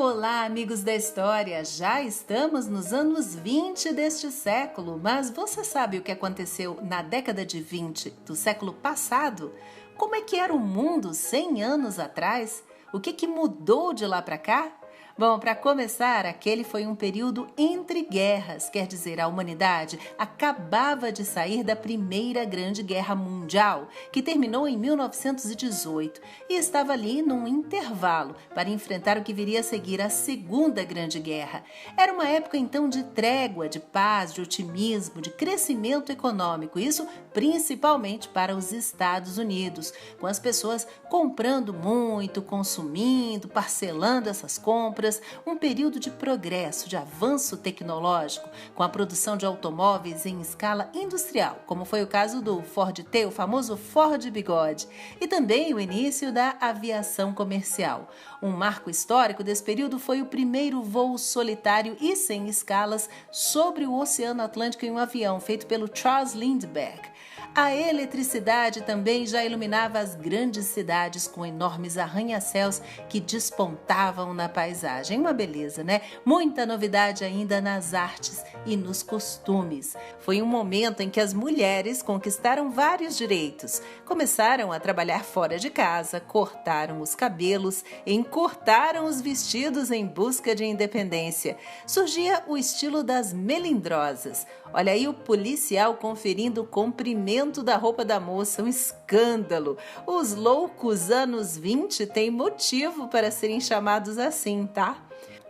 Olá, amigos da história! Já estamos nos anos 20 deste século, mas você sabe o que aconteceu na década de 20 do século passado? Como é que era o mundo 100 anos atrás? O que mudou de lá para cá? Bom, para começar, aquele foi um período entre guerras, quer dizer, a humanidade acabava de sair da Primeira Grande Guerra Mundial, que terminou em 1918, e estava ali num intervalo para enfrentar o que viria a seguir a Segunda Grande Guerra. Era uma época então de trégua, de paz, de otimismo, de crescimento econômico, isso principalmente para os Estados Unidos, com as pessoas comprando muito, consumindo, parcelando essas compras, um período de progresso, de avanço tecnológico, com a produção de automóveis em escala industrial, como foi o caso do Ford T, o famoso Ford Bigode, e também o início da aviação comercial. Um marco histórico desse período foi o primeiro voo solitário e sem escalas sobre o Oceano Atlântico em um avião, feito pelo Charles Lindbergh. A eletricidade também já iluminava as grandes cidades com enormes arranha-céus que despontavam na paisagem. Uma beleza, né? Muita novidade ainda nas artes e nos costumes. Foi um momento em que as mulheres conquistaram vários direitos. Começaram a trabalhar fora de casa, cortaram os cabelos, encurtaram os vestidos em busca de independência. Surgia o estilo das melindrosas. Olha aí o policial conferindo o comprimento da roupa da moça, um escândalo. Os loucos anos 20 têm motivo para serem chamados assim, tá?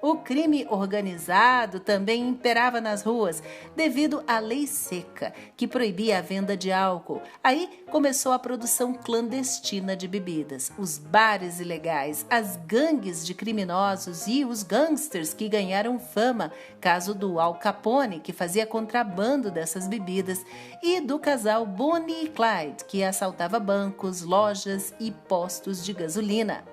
O crime organizado também imperava nas ruas devido à lei seca, que proibia a venda de álcool. Aí começou a produção clandestina de bebidas, os bares ilegais, as gangues de criminosos e os gangsters que ganharam fama, caso do Al Capone, que fazia contrabando dessas bebidas, e do casal Bonnie e Clyde, que assaltava bancos, lojas e postos de gasolina.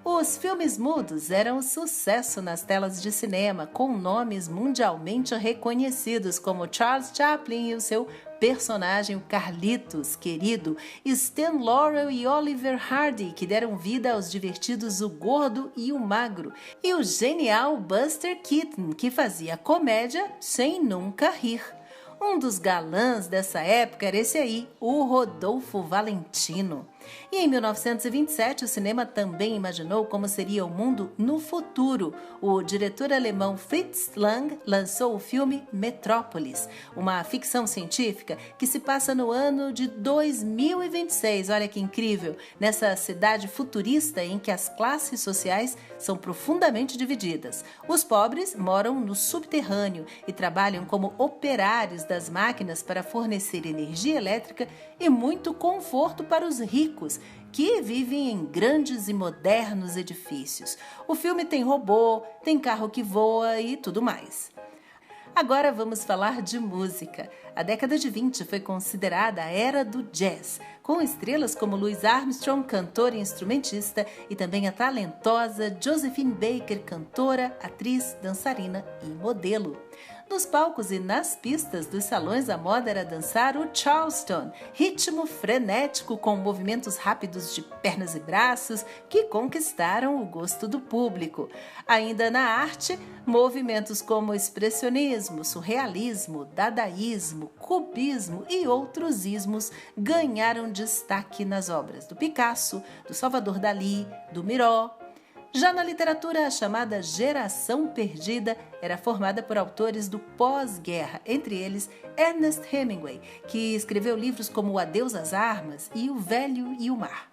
Os filmes mudos eram sucesso nas telas de cinema, com nomes mundialmente reconhecidos como Charles Chaplin e o seu personagem, o Carlitos, querido, Stan Laurel e Oliver Hardy, que deram vida aos divertidos O Gordo e o Magro, e o genial Buster Keaton, que fazia comédia sem nunca rir. Um dos galãs dessa época era esse aí, o Rodolfo Valentino. E em 1927, o cinema também imaginou como seria o mundo no futuro. O diretor alemão Fritz Lang lançou o filme Metrópolis, uma ficção científica que se passa no ano de 2026. Olha que incrível! Nessa cidade futurista em que as classes sociais são profundamente divididas. Os pobres moram no subterrâneo e trabalham como operários das máquinas para fornecer energia elétrica e muito conforto para os ricos, que vivem em grandes e modernos edifícios. O filme tem robô, tem carro que voa e tudo mais. Agora vamos falar de música. A década de 20 foi considerada a era do jazz, com estrelas como Louis Armstrong, cantor e instrumentista, e também a talentosa Josephine Baker, cantora, atriz, dançarina e modelo. Nos palcos e nas pistas dos salões, a moda era dançar o Charleston, ritmo frenético com movimentos rápidos de pernas e braços que conquistaram o gosto do público. Ainda na arte, movimentos como expressionismo, surrealismo, dadaísmo, cubismo e outros ismos ganharam destaque nas obras do Picasso, do Salvador Dalí, do Miró. Já na literatura, a chamada Geração Perdida era formada por autores do pós-guerra, entre eles Ernest Hemingway, que escreveu livros como O Adeus às Armas e O Velho e o Mar.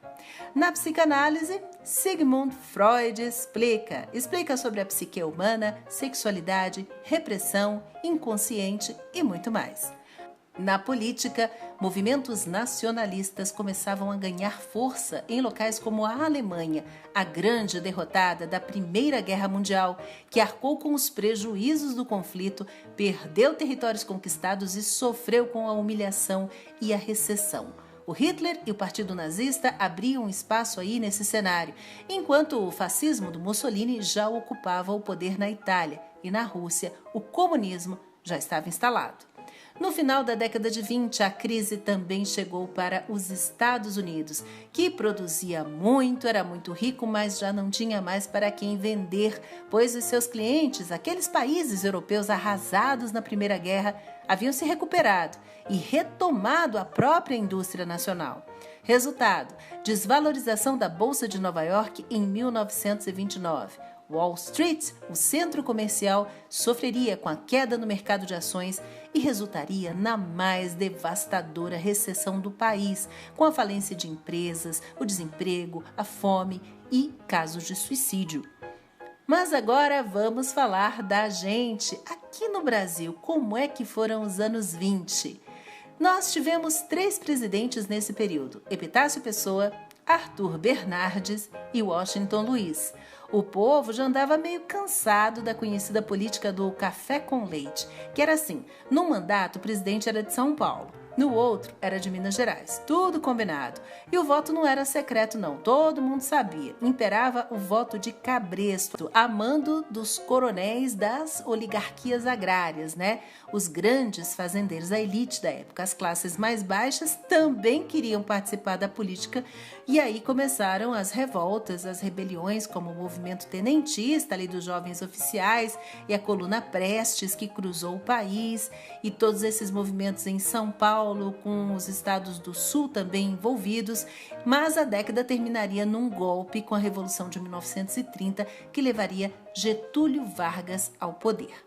Na psicanálise, Sigmund Freud explica sobre a psique humana, sexualidade, repressão, inconsciente e muito mais. Na política, movimentos nacionalistas começavam a ganhar força em locais como a Alemanha, a grande derrotada da Primeira Guerra Mundial, que arcou com os prejuízos do conflito, perdeu territórios conquistados e sofreu com a humilhação e a recessão. O Hitler e o Partido Nazista abriam espaço aí nesse cenário, enquanto o fascismo do Mussolini já ocupava o poder na Itália e na Rússia, o comunismo já estava instalado. No final da década de 20, a crise também chegou para os Estados Unidos, que produzia muito, era muito rico, mas já não tinha mais para quem vender, pois os seus clientes, aqueles países europeus arrasados na Primeira Guerra, haviam se recuperado e retomado a própria indústria nacional. Resultado: desvalorização da Bolsa de Nova York em 1929. Wall Street, o centro comercial, sofreria com a queda no mercado de ações e resultaria na mais devastadora recessão do país, com a falência de empresas, o desemprego, a fome e casos de suicídio. Mas agora vamos falar da gente aqui no Brasil. Como é que foram os anos 20? Nós tivemos 3 presidentes nesse período: Epitácio Pessoa, Arthur Bernardes e Washington Luiz. O povo já andava meio cansado da conhecida política do café com leite, que era assim: num mandato o presidente era de São Paulo, no outro era de Minas Gerais, tudo combinado. E o voto não era secreto não, todo mundo sabia. Imperava o voto de cabresto, a mando dos coronéis das oligarquias agrárias, né? Os grandes fazendeiros, a elite da época. As classes mais baixas também queriam participar da política e aí começaram as revoltas, as rebeliões, como o movimento tenentista ali dos jovens oficiais e a coluna Prestes, que cruzou o país, e todos esses movimentos em São Paulo, com os estados do Sul também envolvidos, mas a década terminaria num golpe com a Revolução de 1930, que levaria Getúlio Vargas ao poder.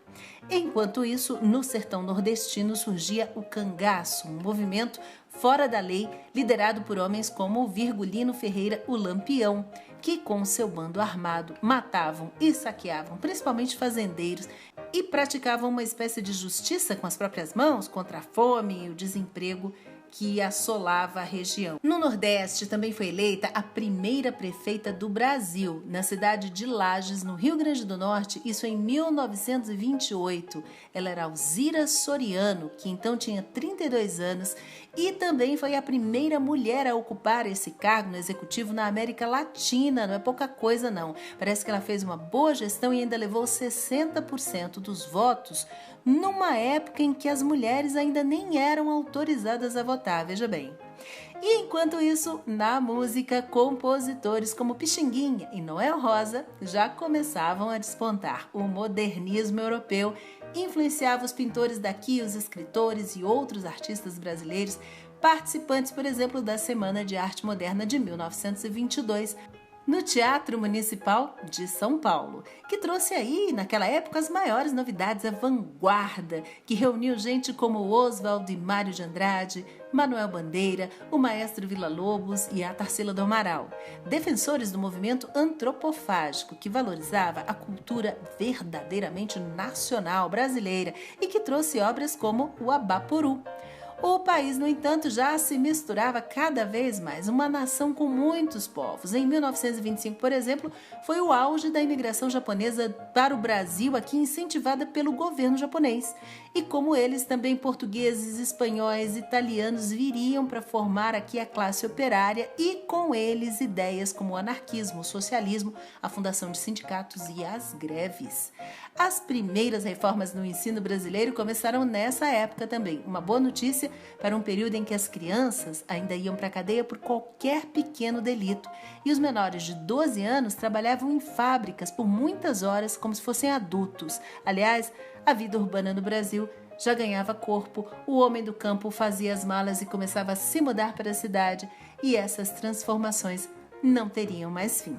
Enquanto isso, no sertão nordestino surgia o cangaço, um movimento fora da lei, liderado por homens como o Virgulino Ferreira, o Lampião, que com seu bando armado matavam e saqueavam principalmente fazendeiros e praticavam uma espécie de justiça com as próprias mãos contra a fome e o desemprego que assolava a região. No Nordeste também foi eleita a primeira prefeita do Brasil, na cidade de Lages, no Rio Grande do Norte, isso em 1928. Ela era Alzira Soriano, que então tinha 32 anos, e também foi a primeira mulher a ocupar esse cargo no executivo na América Latina. Não é pouca coisa não. Parece que ela fez uma boa gestão e ainda levou 60% dos votos numa época em que as mulheres ainda nem eram autorizadas a votar, veja bem. E enquanto isso, na música, compositores como Pixinguinha e Noel Rosa já começavam a despontar. O modernismo europeu influenciava os pintores daqui, os escritores e outros artistas brasileiros, participantes, por exemplo, da Semana de Arte Moderna de 1922, no Teatro Municipal de São Paulo, que trouxe aí, naquela época, as maiores novidades, a vanguarda, que reuniu gente como Oswald e Mário de Andrade, Manuel Bandeira, o maestro Villa-Lobos e a Tarsila do Amaral, defensores do movimento antropofágico, que valorizava a cultura verdadeiramente nacional brasileira e que trouxe obras como o Abaporu. O país, no entanto, já se misturava cada vez mais, uma nação com muitos povos. Em 1925, por exemplo, foi o auge da imigração japonesa para o Brasil, aqui incentivada pelo governo japonês. E como eles, também portugueses, espanhóis, italianos viriam para formar aqui a classe operária e com eles ideias como o anarquismo, o socialismo, a fundação de sindicatos e as greves. As primeiras reformas no ensino brasileiro começaram nessa época também. Uma boa notícia para um período em que as crianças ainda iam para a cadeia por qualquer pequeno delito e os menores de 12 anos trabalhavam em fábricas por muitas horas como se fossem adultos. Aliás, a vida urbana no Brasil já ganhava corpo, o homem do campo fazia as malas e começava a se mudar para a cidade, e essas transformações não teriam mais fim.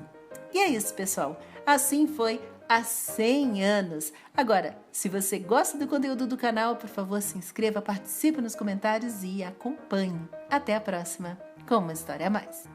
E é isso, pessoal. Assim foi há 100 anos. Agora, se você gosta do conteúdo do canal, por favor, se inscreva, participe nos comentários e acompanhe. Até a próxima, com uma história a mais.